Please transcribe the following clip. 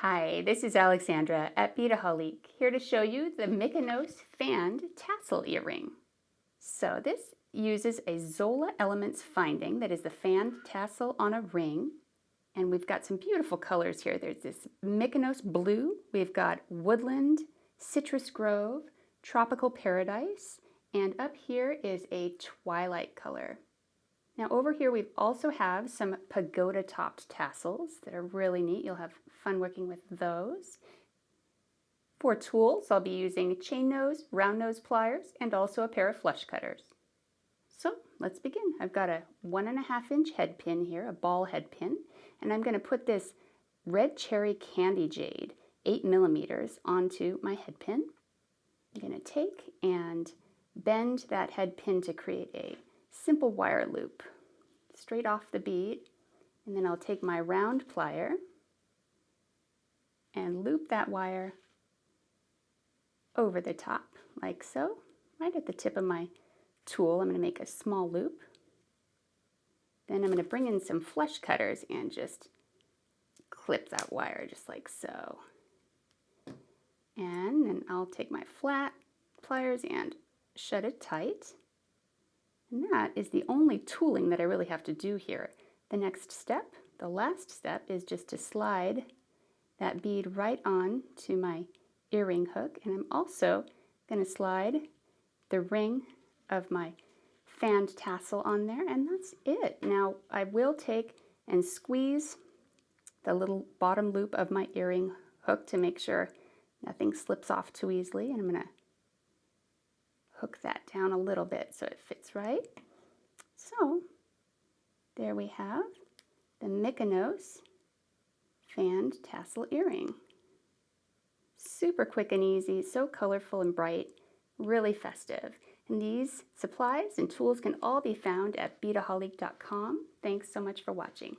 Hi, this is Alexandra at Beadaholique, here to show you the Mykonos fanned tassel earring. So this uses a Zola Elements finding, that is the fanned tassel on a ring. And we've got some beautiful colors here. There's this Mykonos blue, we've got woodland, citrus grove, tropical paradise, and up here is a twilight color. Now over here we also have some pagoda topped tassels that are really neat. You'll have fun working with those. For tools, I'll be using chain nose, round nose pliers, and also a pair of flush cutters. So let's begin. I've got a 1.5 inch head pin here, a ball head pin, and I'm going to put this red cherry candy jade 8 millimeters onto my head pin. I'm going to take and bend that head pin to create a simple wire loop straight off the bead, and then I'll take my round plier and loop that wire over the top like so. Right at the tip of my tool, I'm going to make a small loop. Then I'm going to bring in some flush cutters and just clip that wire just like so. And then I'll take my flat pliers and shut it tight. And that is the only tooling that I really have to do here. The next step, the last step, is just to slide that bead right on to my earring hook. And I'm also going to slide the ring of my fanned tassel on there, and that's it. Now I will take and squeeze the little bottom loop of my earring hook to make sure nothing slips off too easily, and I'm going to hook that down a little bit so it fits right. So there we have the Mykonos fanned tassel earring. Super quick and easy, so colorful and bright, really festive. And these supplies and tools can all be found at beadaholique.com. Thanks so much for watching.